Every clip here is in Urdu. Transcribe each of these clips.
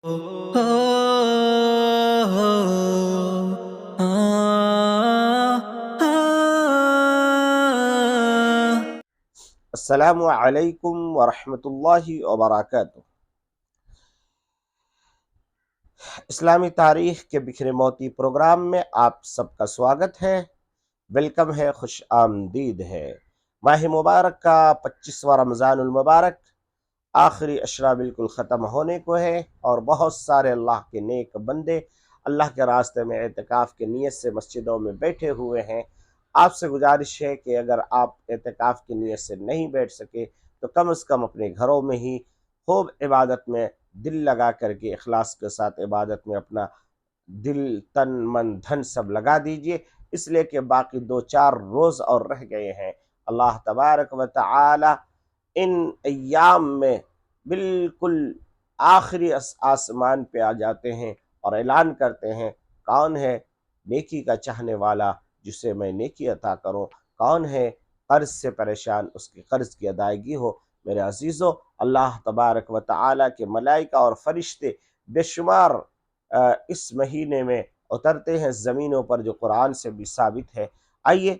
السلام علیکم ورحمۃ اللہ وبرکاتہ۔ اسلامی تاریخ کے بکھرے موتی پروگرام میں آپ سب کا سواگت ہے، ویلکم ہے، خوش آمدید ہے۔ ماہ مبارک کا 25واں رمضان المبارک آخری اشرا بالکل ختم ہونے کو ہے، اور بہت سارے اللہ کے نیک بندے اللہ کے راستے میں اعتکاف کی نیت سے مسجدوں میں بیٹھے ہوئے ہیں۔ آپ سے گزارش ہے کہ اگر آپ اعتکاف کی نیت سے نہیں بیٹھ سکے تو کم از کم اپنے گھروں میں ہی خوب عبادت میں دل لگا کر کے اخلاص کے ساتھ عبادت میں اپنا دل، تن، من، دھن سب لگا دیجئے، اس لیے کہ باقی 2-4 روز اور رہ گئے ہیں۔ اللہ تبارک و تعالی ان ایام میں بالکل آخری آسمان پہ آ جاتے ہیں اور اعلان کرتے ہیں، کون ہے نیکی کا چاہنے والا جسے میں نیکی عطا کروں، کون ہے قرض سے پریشان اس کی قرض کی ادائیگی ہو۔ میرے عزیزو، اللہ تبارک و تعالی کے ملائکہ اور فرشتے بے شمار اس مہینے میں اترتے ہیں زمینوں پر، جو قرآن سے بھی ثابت ہے۔ آئیے،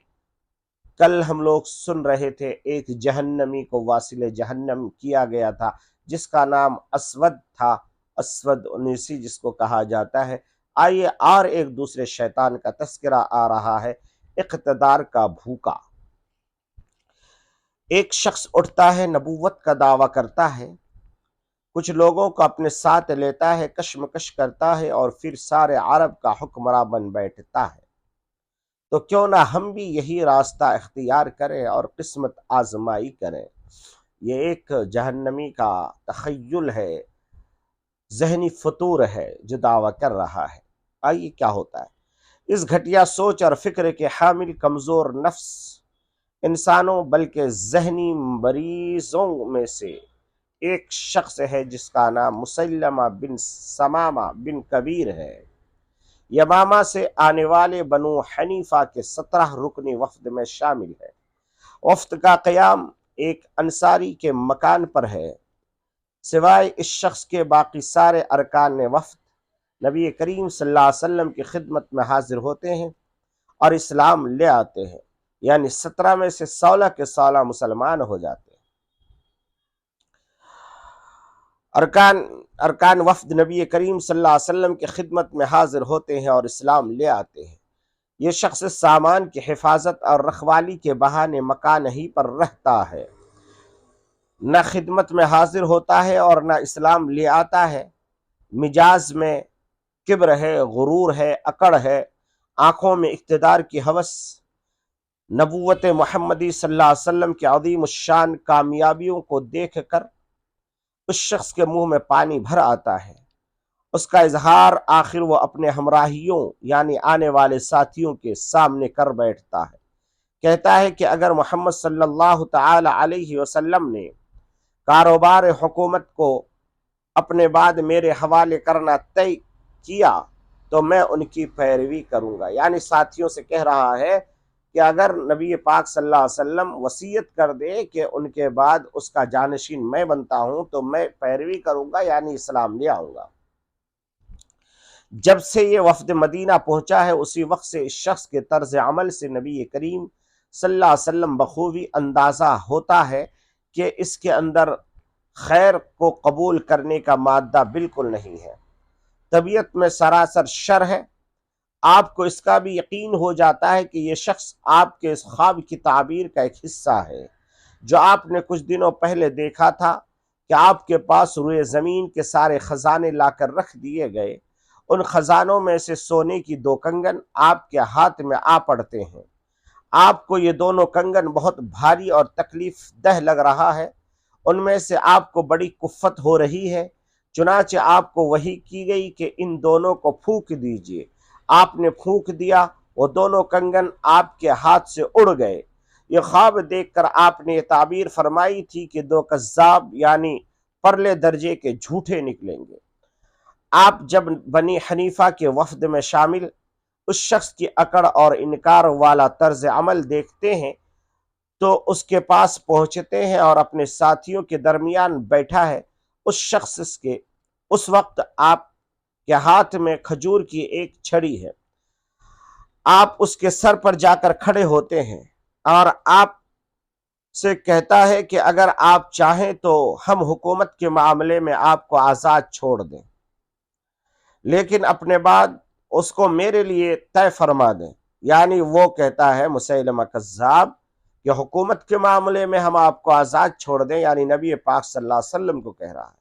کل ہم لوگ سن رہے تھے ایک جہنمی کو واصل جہنم کیا گیا تھا جس کا نام اسود تھا، اسود انیسی جس کو کہا جاتا ہے۔ آئیے اور ایک دوسرے شیطان کا تذکرہ آ رہا ہے، اقتدار کا بھوکا۔ ایک شخص اٹھتا ہے، نبوت کا دعویٰ کرتا ہے، کچھ لوگوں کو اپنے ساتھ لیتا ہے، کشمکش کرتا ہے، اور پھر سارے عرب کا حکمراں بن بیٹھتا ہے۔ تو کیوں نہ ہم بھی یہی راستہ اختیار کریں اور قسمت آزمائی کریں۔ یہ ایک جہنمی کا تخیل ہے، ذہنی فطور ہے جو دعویٰ کر رہا ہے۔ آئیے کیا ہوتا ہے۔ اس گھٹیا سوچ اور فکر کے حامل کمزور نفس انسانوں بلکہ ذہنی مریضوں میں سے ایک شخص ہے جس کا نام مسلمہ بن سمامہ بن کبیر ہے۔ یمامہ سے آنے والے بنو حنیفہ کے 17 رکنی وفد میں شامل ہے۔ وفد کا قیام ایک انصاری کے مکان پر ہے۔ سوائے اس شخص کے باقی سارے ارکان وفد نبی کریم صلی اللہ علیہ وسلم کی خدمت میں حاضر ہوتے ہیں اور اسلام لے آتے ہیں، یعنی 17 میں سے 16 کے 16 مسلمان ہو جاتے ہیں۔ ارکان وفد نبی کریم صلی اللہ علیہ وسلم کی خدمت میں حاضر ہوتے ہیں اور اسلام لے آتے ہیں۔ یہ شخص سامان کی حفاظت اور رکھوالی کے بہانے مکان ہی پر رہتا ہے، نہ خدمت میں حاضر ہوتا ہے اور نہ اسلام لے آتا ہے۔ مجاز میں کبر ہے، غرور ہے، اکڑ ہے، آنکھوں میں اقتدار کی ہوس۔ نبوت محمدی صلی اللہ علیہ وسلم کی عظیم الشان کامیابیوں کو دیکھ کر اس شخص کے منہ میں پانی بھر آتا ہے۔ اس کا اظہار آخر وہ اپنے ہمراہیوں یعنی آنے والے ساتھیوں کے سامنے کر بیٹھتا ہے۔ کہتا ہے کہ اگر محمد صلی اللہ تعالی علیہ وسلم نے کاروبار حکومت کو اپنے بعد میرے حوالے کرنا طے کیا تو میں ان کی پیروی کروں گا۔ یعنی ساتھیوں سے کہہ رہا ہے کہ اگر نبی پاک صلی اللہ علیہ وسلم وصیت کر دے کہ ان کے بعد اس کا جانشین میں بنتا ہوں تو میں پیروی کروں گا، یعنی اسلام لے آؤں گا۔ جب سے یہ وفد مدینہ پہنچا ہے اسی وقت سے اس شخص کے طرز عمل سے نبی کریم صلی اللہ علیہ وسلم بخوبی اندازہ ہوتا ہے کہ اس کے اندر خیر کو قبول کرنے کا مادہ بالکل نہیں ہے، طبیعت میں سراسر شر ہے۔ آپ کو اس کا بھی یقین ہو جاتا ہے کہ یہ شخص آپ کے اس خواب کی تعبیر کا ایک حصہ ہے جو آپ نے کچھ دنوں پہلے دیکھا تھا کہ آپ کے پاس روئے زمین کے سارے خزانے لا کر رکھ دیے گئے۔ ان خزانوں میں سے سونے کی 2 کنگن آپ کے ہاتھ میں آ پڑتے ہیں۔ آپ کو یہ دونوں کنگن بہت بھاری اور تکلیف دہ لگ رہا ہے، ان میں سے آپ کو بڑی کفت ہو رہی ہے، چنانچہ آپ کو وحی کی گئی کہ ان دونوں کو پھونک دیجئے۔ آپ نے پھونک دیا، وہ دونوں کنگن آپ کے ہاتھ سے اڑ گئے۔ یہ خواب دیکھ کر آپ نے یہ تعبیر فرمائی تھی کہ 2 کذاب یعنی پرلے درجے کے جھوٹے نکلیں گے۔ آپ جب بنی حنیفہ کے وفد میں شامل اس شخص کی اکڑ اور انکار والا طرز عمل دیکھتے ہیں تو اس کے پاس پہنچتے ہیں اور اپنے ساتھیوں کے درمیان بیٹھا ہے۔ اس اس وقت آپ کے ہاتھ میں کھجور کی ایک چھڑی ہے، آپ اس کے سر پر جا کر کھڑے ہوتے ہیں اور آپ سے کہتا ہے کہ اگر آپ چاہیں تو ہم حکومت کے معاملے میں آپ کو آزاد چھوڑ دیں، لیکن اپنے بعد اس کو میرے لیے طے فرما دیں۔ یعنی وہ کہتا ہے مسیلمہ کذاب کہ حکومت کے معاملے میں ہم آپ کو آزاد چھوڑ دیں، یعنی نبی پاک صلی اللہ علیہ وسلم کو کہہ رہا ہے،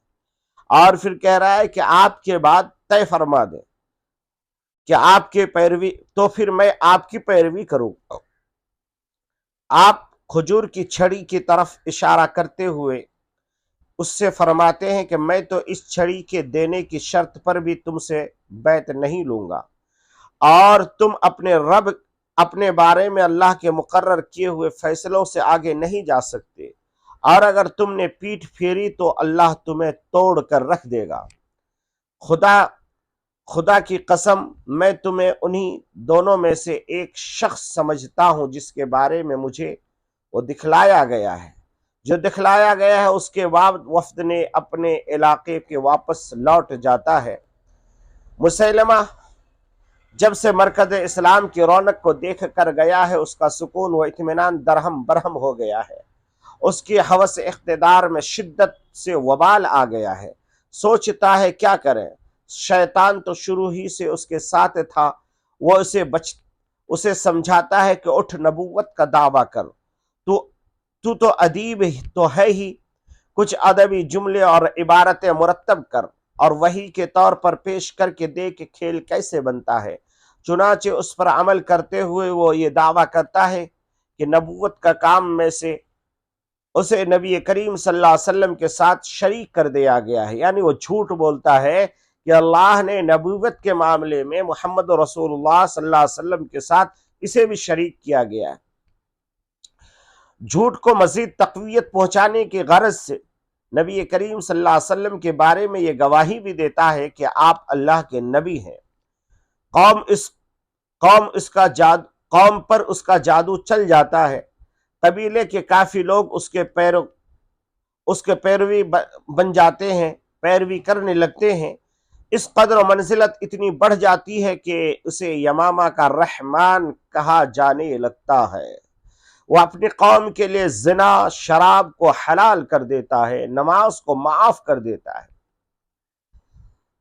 اور پھر کہہ رہا ہے کہ آپ کے بعد طے فرما دیں کہ آپ کے پیروی، تو پھر میں آپ کی پیروی کروں۔ آپ کھجور کی چھڑی کی طرف اشارہ کرتے ہوئے اس سے فرماتے ہیں کہ میں تو اس چھڑی کے دینے کی شرط پر بھی تم سے بیعت نہیں لوں گا، اور تم اپنے بارے میں اللہ کے مقرر کیے ہوئے فیصلوں سے آگے نہیں جا سکتے، اور اگر تم نے پیٹھ پھیری تو اللہ تمہیں توڑ کر رکھ دے گا۔ خدا کی قسم میں تمہیں انہی دونوں میں سے ایک شخص سمجھتا ہوں جس کے بارے میں مجھے وہ دکھلایا گیا ہے۔ جو دکھلایا گیا ہے اس کے بعد وفد نے اپنے علاقے کے واپس لوٹ جاتا ہے۔ مسیلمہ جب سے مرکز اسلام کی رونق کو دیکھ کر گیا ہے، اس کا سکون و اطمینان درہم برہم ہو گیا ہے، اس کی ہوس اقتدار میں شدت سے وبال آ گیا ہے۔ سوچتا ہے کیا کریں، شیطان تو شروع ہی سے اس کے ساتھ تھا، وہ اسے سمجھاتا ہے کہ اٹھ نبوت کا دعویٰ کر، تو ادیب تو ہے ہی، کچھ ادبی جملے اور عبارتیں مرتب کر اور وحی کے طور پر پیش کر کے دیکھ کہ کھیل کیسے بنتا ہے۔ چنانچہ اس پر عمل کرتے ہوئے وہ یہ دعویٰ کرتا ہے کہ نبوت کا کام میں سے اسے نبی کریم صلی اللہ علیہ وسلم کے ساتھ شریک کر دیا گیا ہے، یعنی وہ جھوٹ بولتا ہے کہ اللہ نے نبوت کے معاملے میں محمد رسول اللہ صلی اللہ علیہ وسلم کے ساتھ اسے بھی شریک کیا گیا ہے۔ جھوٹ کو مزید تقویت پہنچانے کی غرض سے نبی کریم صلی اللہ علیہ وسلم کے بارے میں یہ گواہی بھی دیتا ہے کہ آپ اللہ کے نبی ہیں۔ قوم پر اس کا جادو چل جاتا ہے، قبیلے کے کافی لوگ اس کے پیروی بن جاتے ہیں، پیروی کرنے لگتے ہیں۔ اس قدر و منزلت اتنی بڑھ جاتی ہے کہ اسے یمامہ کا رحمان کہا جانے لگتا ہے۔ وہ اپنی قوم کے لیے زنا، شراب کو حلال کر دیتا ہے، نماز کو معاف کر دیتا ہے۔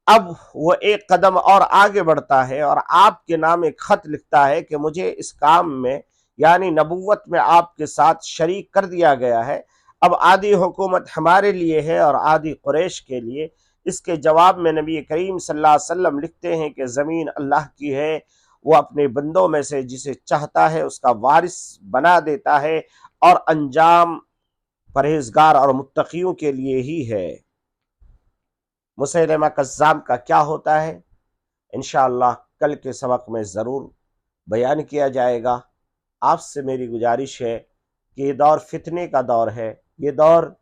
اب وہ ایک قدم اور آگے بڑھتا ہے اور آپ کے نام ایک خط لکھتا ہے کہ مجھے اس کام میں یعنی نبوت میں آپ کے ساتھ شریک کر دیا گیا ہے، اب آدھی حکومت ہمارے لیے ہے اور آدھی قریش کے لیے۔ اس کے جواب میں نبی کریم صلی اللہ علیہ وسلم لکھتے ہیں کہ زمین اللہ کی ہے، وہ اپنے بندوں میں سے جسے چاہتا ہے اس کا وارث بنا دیتا ہے، اور انجام پرہیزگار اور متقیوں کے لیے ہی ہے۔ مسیلمہ کذاب کا کیا ہوتا ہے انشاءاللہ کل کے سبق میں ضرور بیان کیا جائے گا۔ آپ سے میری گزارش ہے کہ یہ دور فتنے کا دور ہے، یہ دور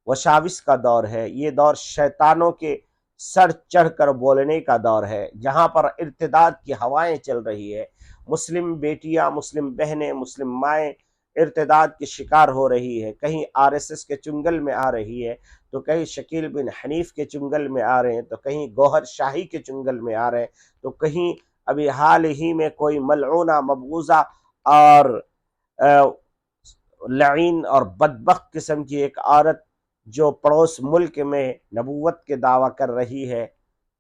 وشاوس کا دور ہے، یہ دور شیطانوں کے سر چڑھ کر بولنے کا دور ہے، جہاں پر ارتداد کی ہوائیں چل رہی ہے۔ مسلم بیٹیاں، مسلم بہنیں، مسلم مائیں ارتداد کی شکار ہو رہی ہے، کہیں RSS کے چنگل میں آ رہی ہے، تو کہیں شکیل بن حنیف کے چنگل میں آ رہے ہیں، تو کہیں گوہر شاہی کے چنگل میں آ رہے ہیں، تو کہیں ابھی حال ہی میں کوئی ملعونہ، مبغوضہ اور لعین اور بدبخت قسم کی ایک عورت جو پڑوس ملک میں نبوت کے دعویٰ کر رہی ہے۔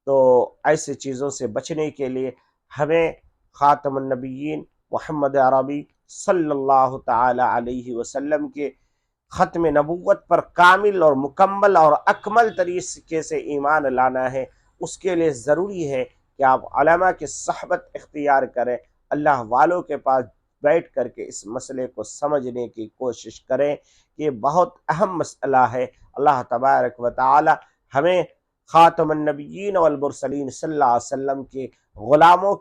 تو ایسے چیزوں سے بچنے کے لیے ہمیں خاتم النبیین محمد عربی صلی اللہ تعالی علیہ وسلم کے ختم نبوت پر کامل اور مکمل اور اکمل طریقے سے ایمان لانا ہے۔ اس کے لیے ضروری ہے کہ آپ علماء کی صحبت اختیار کریں، اللہ والوں کے پاس بیٹھ کر کے اس مسئلے کو سمجھنے کی کوشش کریں کہ یہ بہت اہم مسئلہ ہے۔ اللہ تبارک و تعالی ہمیں خاتم النبیین والمرسلین صلی اللہ علیہ وسلم کے غلاموں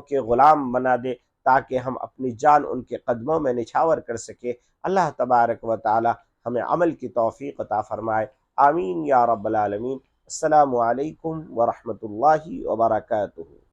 کے غلام بنا دے، تاکہ ہم اپنی جان ان کے قدموں میں نچھاور کر سکے۔ اللہ تبارک و تعالی ہمیں عمل کی توفیق عطا فرمائے، آمین یا رب العالمین۔ السلام علیکم ورحمۃ اللہ وبرکاتہ۔